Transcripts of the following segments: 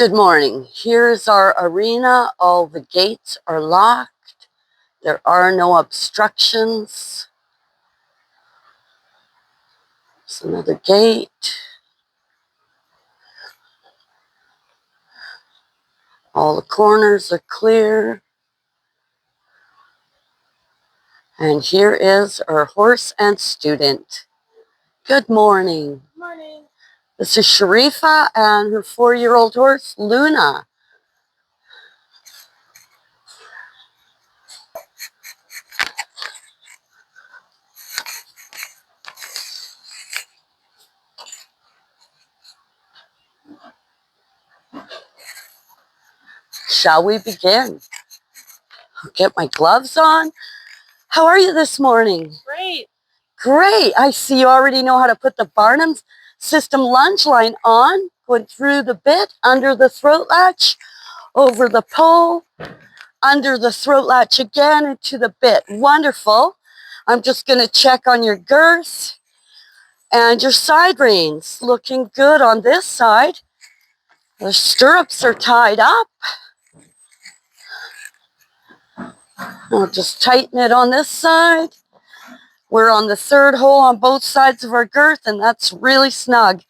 Good morning. Here's our arena. All the gates are locked. There are no obstructions. There's another gate. All the corners are clear. And here is our horse and student. Good morning. Good morning. This is Sharifa and her 4-year-old horse, Luna. Shall we begin? I'll get my gloves on. How are you this morning? Great. Great. I see you already know how to put the Barnum's system lunge line on, going through the bit, under the throat latch, over the pole, under the throat latch again, into the bit. Wonderful. I'm just going to check on your girth and your side reins. Looking good on this side. The stirrups are tied up. I'll just tighten it on this side. We're on the third hole on both sides of our girth, and that's really snug.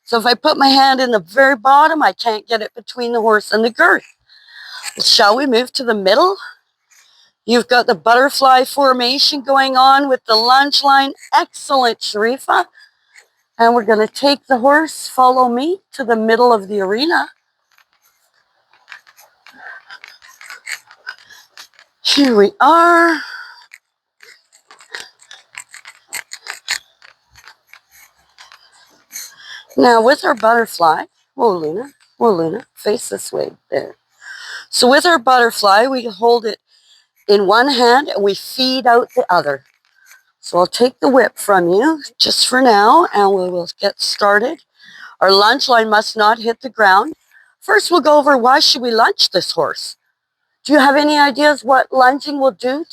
So if I put my hand in the very bottom, I can't get it between the horse and the girth. Shall we move to the middle? You've got the butterfly formation going on with the lunge line. Excellent, Sharifa. And we're going to take the horse, follow me, to the middle of the arena. Here we are. Now with our butterfly, whoa Luna, face this way, there. So with our butterfly, we hold it in one hand and we feed out the other. So I'll take the whip from you just for now and we will get started. Our lunge line must not hit the ground. First we'll go over why should we lunge this horse. Do you have any ideas what lunging will do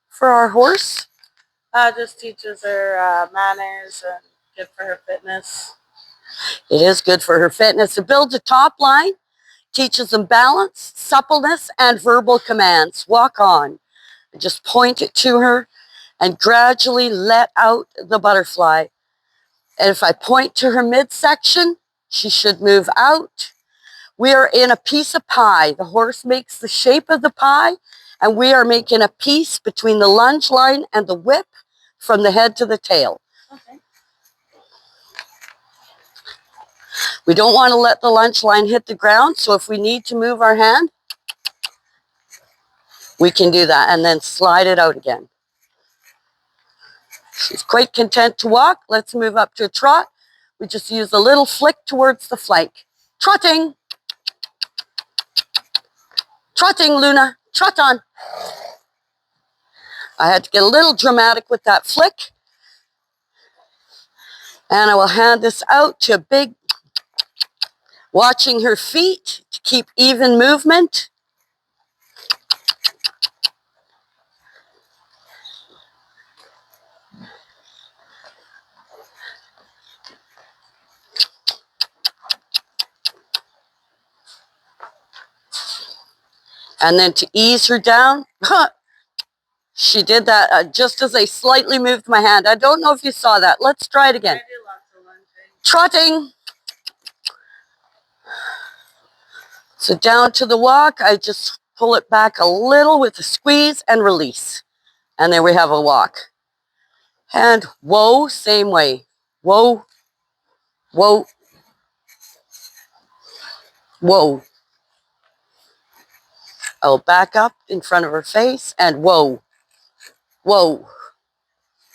for our horse? Just teaches her manners and good for her fitness. It is good for her fitness. It builds a top line, teaches them balance, suppleness, and verbal commands. Walk on. Just point it to her and gradually let out the butterfly. And if I point to her midsection, she should move out. We are in a piece of pie. The horse makes the shape of the pie, and we are making a piece between the lunge line and the whip from the head to the tail. Okay. We don't want to let the lunge line hit the ground, so if we need to move our hand, we can do that and then slide it out again. She's quite content to walk. Let's move up to a trot. We just use a little flick towards the flank. Trotting. Trotting, Luna. Trot on. I had to get a little dramatic with that flick. And I will hand this out to Big, watching her feet to keep even movement. And then to ease her down, she did that just as I slightly moved my hand. I don't know if you saw that. Let's try it again. I do lots of lunging. Trotting. So down to the walk, I just pull it back a little with a squeeze and release. And there we have a walk. And whoa, same way. Whoa, whoa, whoa. I'll back up in front of her face and whoa, whoa.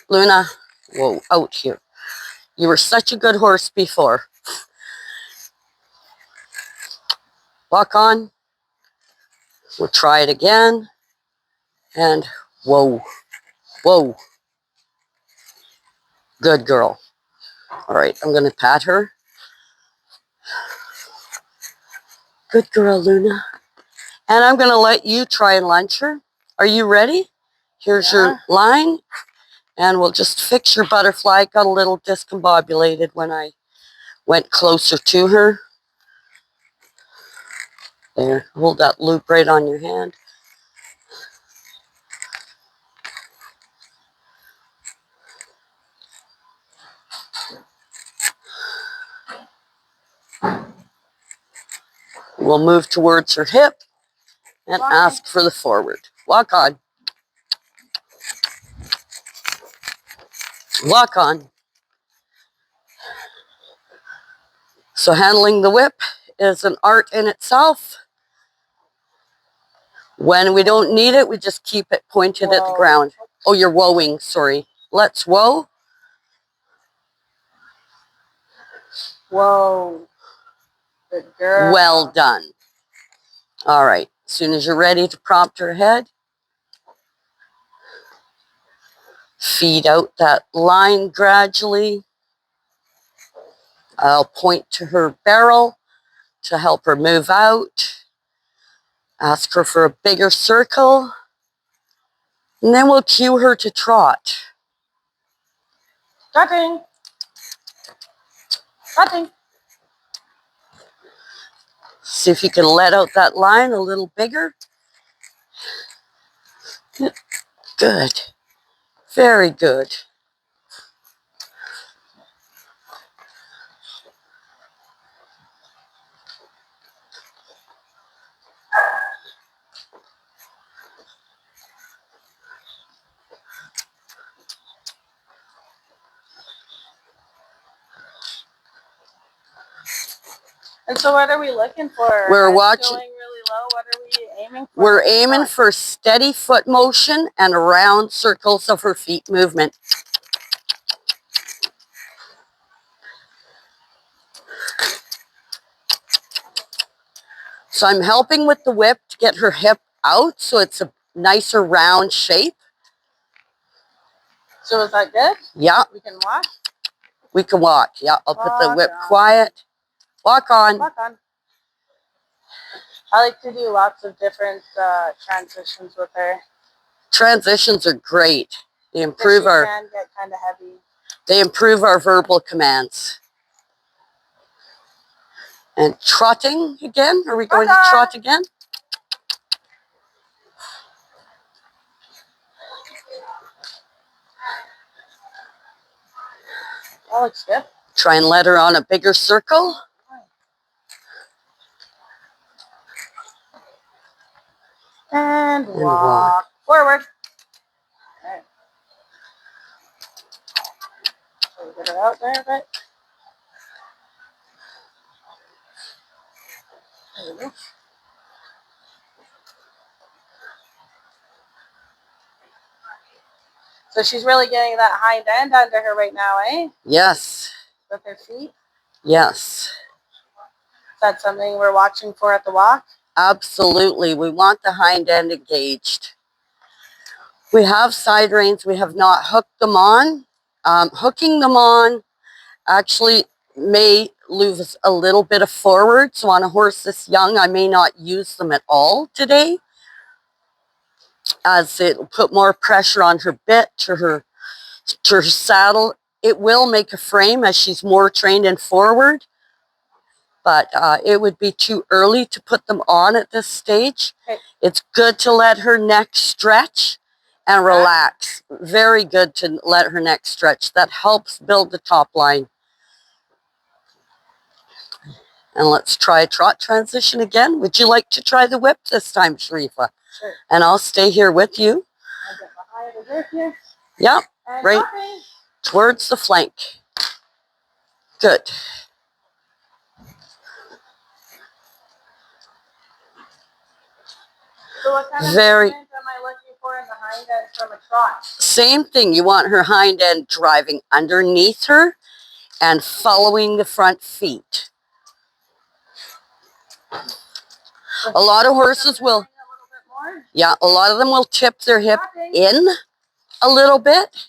Luna, whoa, out here. You were such a good horse before. Walk on. We'll try it again. And whoa, whoa. Good girl. All right, I'm going to pat her. Good girl, Luna. And I'm going to let you try and lunge her. Are you ready? Here's your line. And we'll just fix your butterfly. Got a little discombobulated when I went closer to her. There, hold that loop right on your hand. We'll move towards her hip and ask for the forward. Walk on. Walk on. So handling the whip is an art in itself. When we don't need it, we just keep it pointed at the ground. Oh, you're woeing, sorry. Let's woe. Whoa. Good girl. Well done. All right. As soon as you're ready to prompt her head, feed out that line gradually. I'll point to her barrel to help her move out. Ask her for a bigger circle. And then we'll cue her to trot. Trotting. Trotting. See if you can let out that line a little bigger. Good. Very good. And so what are we looking for? We're I'm watching. Going really low. What are we aiming for? We're aiming for steady foot motion and around circles of her feet movement. So I'm helping with the whip to get her hip out so it's a nicer round shape. So is that good? Yeah. We can walk? We can walk. Yeah, I'll put the whip on. quiet. Walk on. Walk on. I like to do lots of different transitions with her. Transitions are great. They improve our. Can get kind of heavy. They improve our verbal commands. And trotting again. Are we going to trot again? That looks good. Try and let her on a bigger circle. And walk forward. Okay. So we get her out there a bit. There we go. So she's really getting that hind end under her right now, eh? Yes. With her feet? Yes. Is that something we're watching for at the walk? Absolutely. We want the hind end engaged. We have side reins. We have not hooked them on. Hooking them on actually may lose a little bit of forward. So on a horse this young, I may not use them at all today, as it will put more pressure on her bit, to her saddle. It will make a frame as she's more trained in forward, but it would be too early to put them on at this stage. Okay. It's good to let her neck stretch and relax. Very good to let her neck stretch. That helps build the top line. And let's try a trot transition again. Would you like to try the whip this time, Sharifa? Sure. And I'll stay here with you. I'll get behind the whip here. Yep, And right dropping. towards the flank. Good. So what kind of Very. movement am I looking for in the hind end from a trot? Same thing. You want her hind end driving underneath her and following the front feet. A lot of horses will, yeah, a lot of them will tip their hip in a little bit.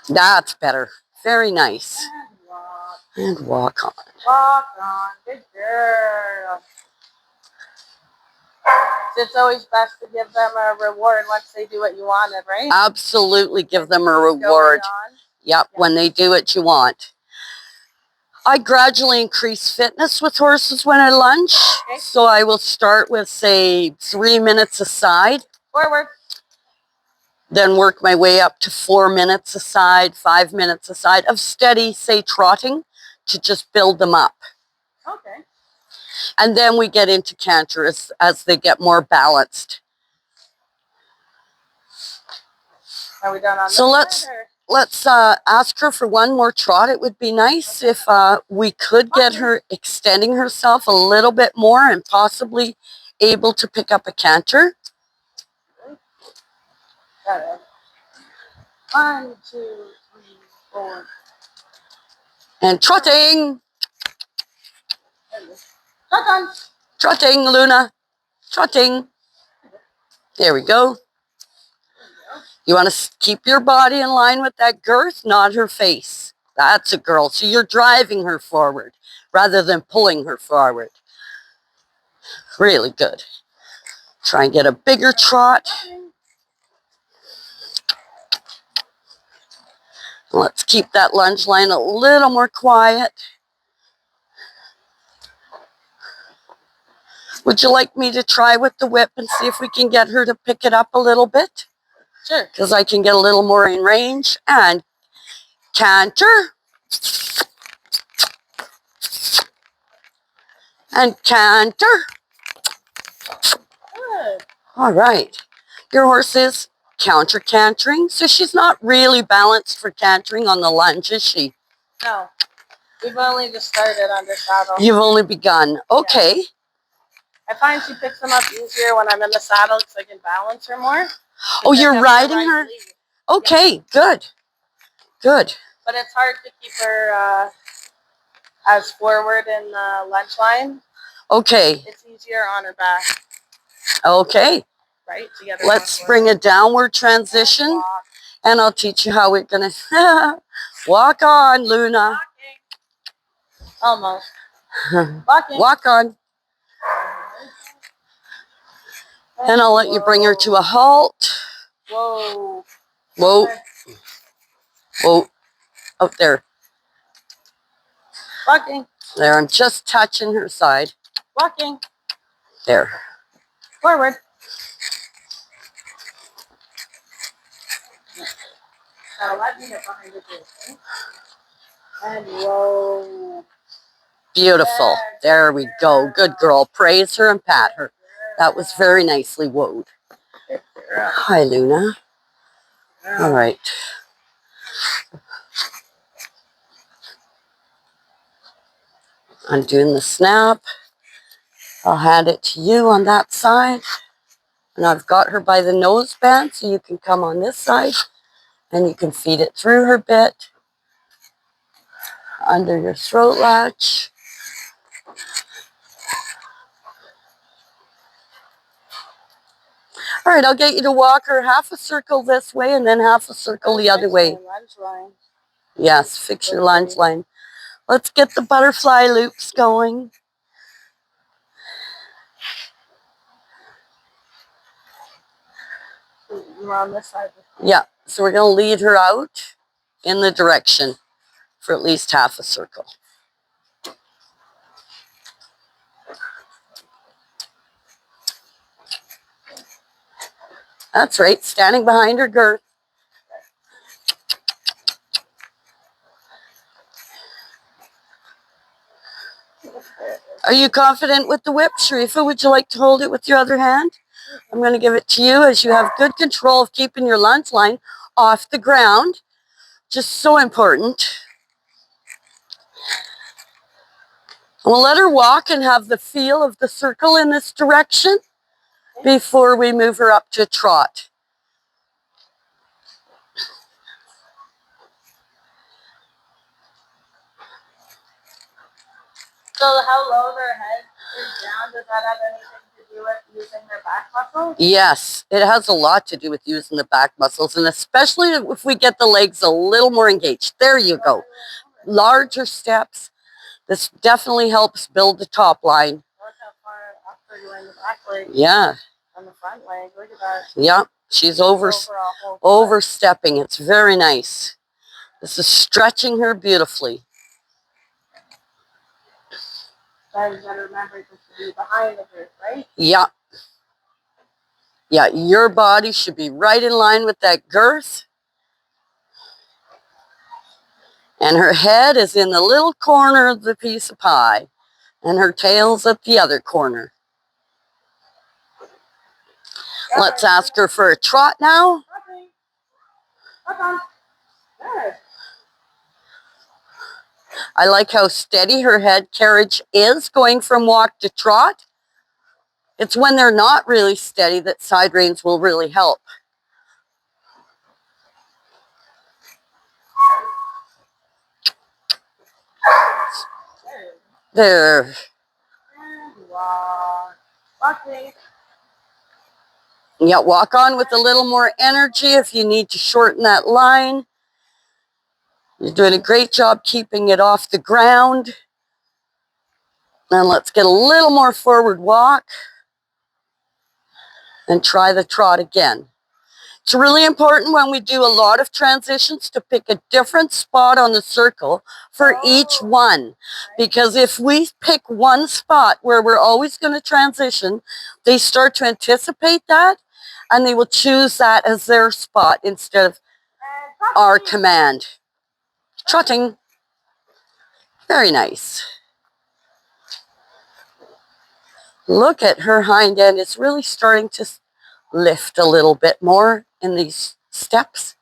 That's better. Very nice. And walk on. Walk on. Good girl. So it's always best to give them a reward once they do what you wanted, right? Absolutely give them a reward. Yep, when they do what you want. I gradually increase fitness with horses when I lunge. Okay. So I will start with, say, 3 minutes a side. Forward. Then work my way up to 4 minutes a side, 5 minutes a side of steady, say, trotting to just build them up. Okay. And then we get into canter as they get more balanced. Are we done on So this let's ask her for one more trot. It would be nice if we could get her extending herself a little bit more and possibly able to pick up a canter. Got it. 1, 2, 3, 4. And trotting, Not done. trotting, Luna, trotting. There we go. You want to keep your body in line with that girth, not her face. That's a girl. So you're driving her forward rather than pulling her forward. Really good. Try and get a bigger trot. Let's keep that lunge line a little more quiet. Would you like me to try with the whip and see if we can get her to pick it up a little bit? Sure. Because I can get a little more in range. And canter. And canter. Good. All right. Your horse is counter-cantering, so she's not really balanced for cantering on the lunge, is she? No. We've only just started under saddle. You've only begun. Okay. Yeah. I find she picks them up easier when I'm in the saddle because I can balance her more. Oh, you're riding her? Okay, yeah. Good. Good. But it's hard to keep her as forward in the lunge line. Okay. It's easier on her back. Okay. Right? Together. Let's bring a downward transition. And I'll teach you how we're going to walk on, Luna. Walking. Almost. Walking. Walk on. And I'll let you bring her to a halt. Whoa. Whoa. Whoa. Out there. Walking. There, I'm just touching her side. Walking. There. Forward. Now let me get behind the gate. And whoa. Beautiful. There we go. Good girl. Praise her and pat her. That was very nicely woed. Hi, Luna. All right. I'm doing the snap. I'll hand it to you on that side. And I've got her by the nose band, so you can come on this side. And you can feed it through her bit. Under your throat latch. All right, I'll get you to walk her half a circle this way and then half a circle the other way. Yes, fix your lunge line. Let's get the butterfly loops going. You're on this side. Yeah, so we're going to lead her out in the direction for at least half a circle. That's right, standing behind her girth. Are you confident with the whip, Sharifa? Would you like to hold it with your other hand? I'm going to give it to you as you have good control of keeping your lunge line off the ground. Just so important. And we'll let her walk and have the feel of the circle in this direction before we move her up to a trot. So how low their head is down, does that have anything to do with using their back muscles? Yes, it has a lot to do with using the back muscles, and especially if we get the legs a little more engaged. There you go. Larger steps. This definitely helps build the top line. Look how far up they're going the back leg. Yeah. On the front leg. Look at that. Yeah, she's overstepping. It's very nice. This is stretching her beautifully. Then you gotta remember this to be behind the girth, right? Yeah. Yeah, your body should be right in line with that girth. And her head is in the little corner of the piece of pie. And her tail's at the other corner. Let's ask her for a trot now. I like how steady her head carriage is going from walk to trot. It's when they're not really steady that side reins will really help. There. Yeah, walk on with a little more energy if you need to shorten that line. You're doing a great job keeping it off the ground. And let's get a little more forward walk. And try the trot again. It's really important when we do a lot of transitions to pick a different spot on the circle for each one. Because if we pick one spot where we're always going to transition, they start to anticipate that and they will choose that as their spot instead of our command. Trotting. Very nice. Look at her hind end. It's really starting to lift a little bit more in these steps.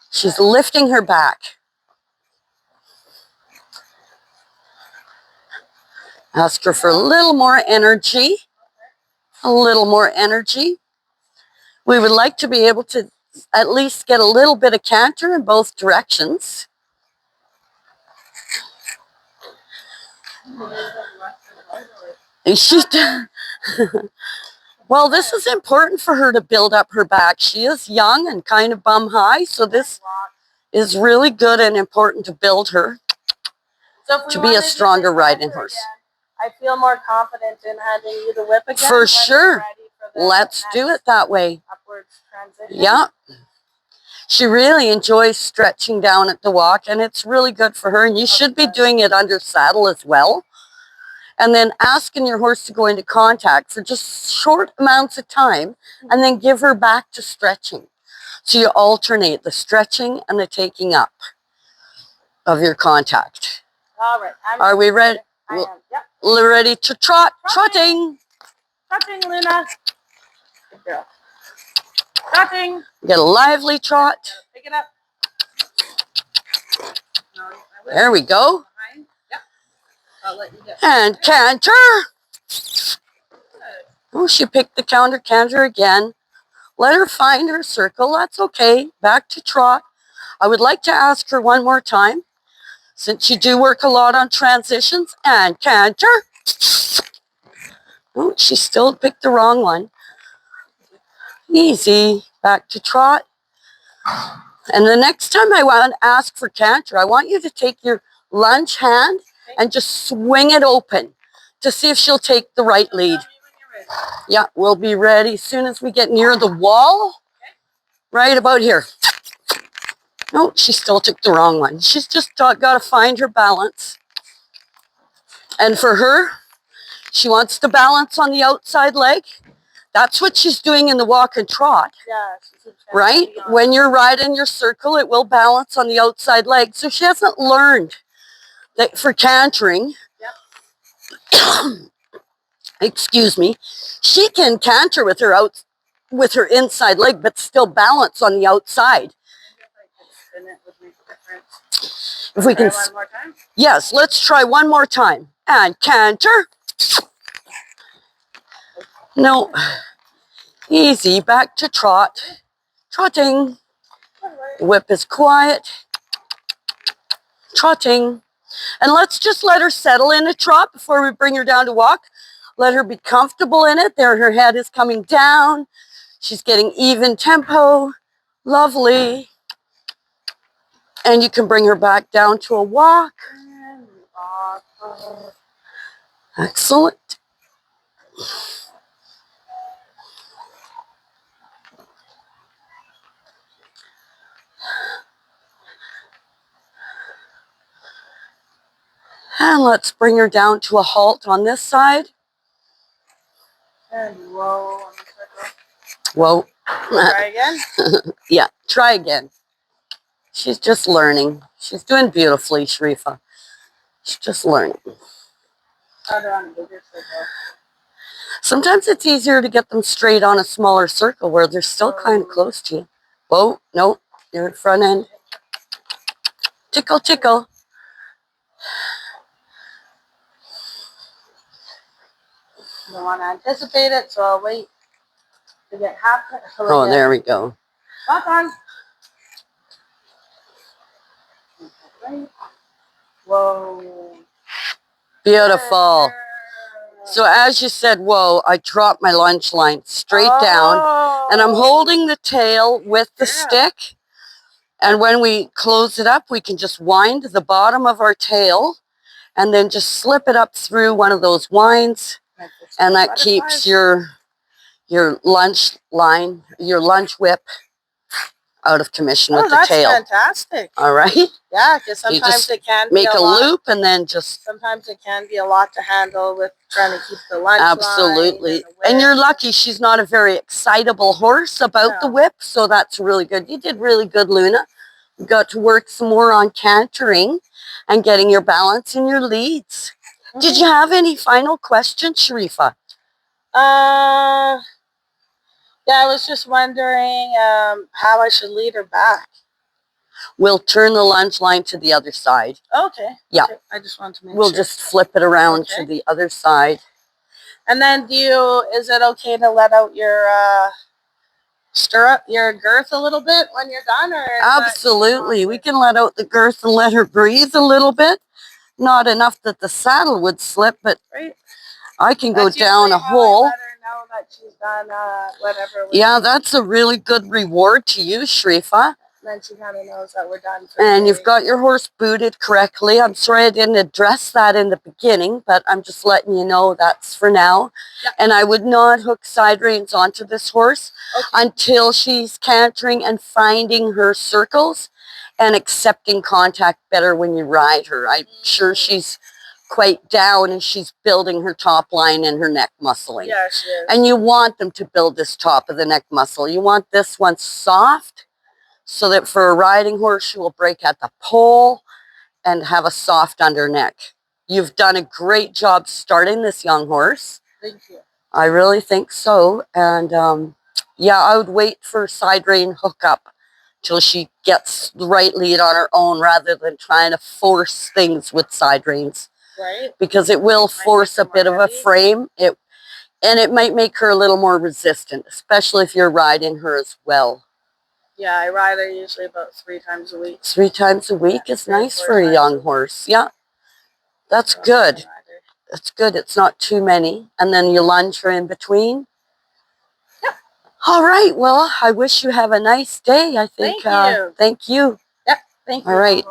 She's lifting her back. Ask her for a little more energy. A little more energy. We would like to be able to at least get a little bit of canter in both directions. She's well, this is important for her to build up her back. She is young and kind of bum high, so this is really good and important to build her to be a stronger riding horse. I feel more confident in handing you the whip again. For sure. Let's do it that way. Upwards transition. Yeah. She really enjoys stretching down at the walk, and it's really good for her. And you should be doing it under saddle as well. And then asking your horse to go into contact for just short amounts of time, and then give her back to stretching. So you alternate the stretching and the taking up of your contact. All right. Are we ready? I am. Yep. Ready to trot? Trotting. Trotting, Luna. Good girl. Trotting. Get a lively trot. Pick it up. There we go. Yep. I'll let you go. And canter. Oh, she picked the canter again. Let her find her circle. That's okay. Back to trot. I would like to ask her one more time, since you do work a lot on transitions. And canter. Oh, she still picked the wrong one. Easy. Back to trot. And the next time I want to ask for canter, I want you to take your lunge hand and just swing it open to see if she'll take the right lead. Yeah, we'll be ready as soon as we get near the wall. Right about here. No, she still took the wrong one. She's just got to find her balance. And for her, she wants to balance on the outside leg. That's what she's doing in the walk and trot. Yeah, right? When you're riding your circle, it will balance on the outside leg. So she hasn't learned that for cantering, excuse me, she can canter with her inside leg, but still balance on the outside. If we can, one more time? Yes, let's try one more time. And canter. No, easy, back to trot. Trotting. Whip is quiet. Trotting. And let's just let her settle in a trot before we bring her down to walk. Let her be comfortable in it. There, her head is coming down. She's getting even tempo. Lovely. And you can bring her back down to a walk. Excellent. And let's bring her down to a halt on this side. And whoa on the circle. Whoa. Try again. Yeah, try again. She's just learning. She's doing beautifully, Sharifa. She's just learning. Harder on a bigger circle. Sometimes it's easier to get them straight on a smaller circle where they're still kind of close to you. Whoa, no, you're at front end. Tickle, tickle. I don't want to anticipate it, so I'll wait to get half. Oh, there we go. Walk on. Right. Whoa. Beautiful. So as you said, whoa, I dropped my lunge line straight down, and I'm holding the tail with the stick. And when we close it up, we can just wind the bottom of our tail and then just slip it up through one of those winds, and that keeps your lunge line, your lunge whip out of commission with the tail. That's fantastic. All right? Yeah, because sometimes it can make be a loop and then just... Sometimes it can be a lot to handle with trying to keep the lunge Absolutely. line And you're lucky she's not a very excitable horse about the whip, so that's really good. You did really good, Luna. You got to work some more on cantering and getting your balance in your leads. Did you have any final questions, Sharifa? Yeah, I was just wondering how I should lead her back. We'll turn the lunge line to the other side. Okay. Yeah. Okay. I just want to make We'll just flip it around to the other side. And then is it okay to let out your stirrup, your girth a little bit when you're done? Or absolutely. We can let out the girth and let her breathe a little bit. Not enough that the saddle would slip, but I can go down a hole. Know that she's done whatever. Yeah, that's a really good reward to you, Sharifa. Then she kind of knows that we're done. And you've got your horse booted correctly. I'm sorry I didn't address that in the beginning, but I'm just letting you know that's for now. Yeah. And I would not hook side reins onto this horse until she's cantering and finding her circles and accepting contact better when you ride her. I'm sure she's quite down and she's building her top line and her neck muscling. Yeah, she is. And you want them to build this top of the neck muscle. You want this one soft so that for a riding horse, she will break at the pole and have a soft under neck. You've done a great job starting this young horse. Thank you. I really think so. And yeah, I would wait for side rein hookup till she gets the right lead on her own rather than trying to force things with side reins. Right. Because it will force a bit of a frame. And it might make her a little more resistant, especially if you're riding her as well. Yeah, I ride her usually about 3 times a week. 3 times a week is nice for a young horse. Yeah, that's good. That's good. It's not too many. And then you lunge her in between. Yeah. All right. Well, I wish you have a nice day. I think. Thank you. Thank you. Yep. Thank you. All right.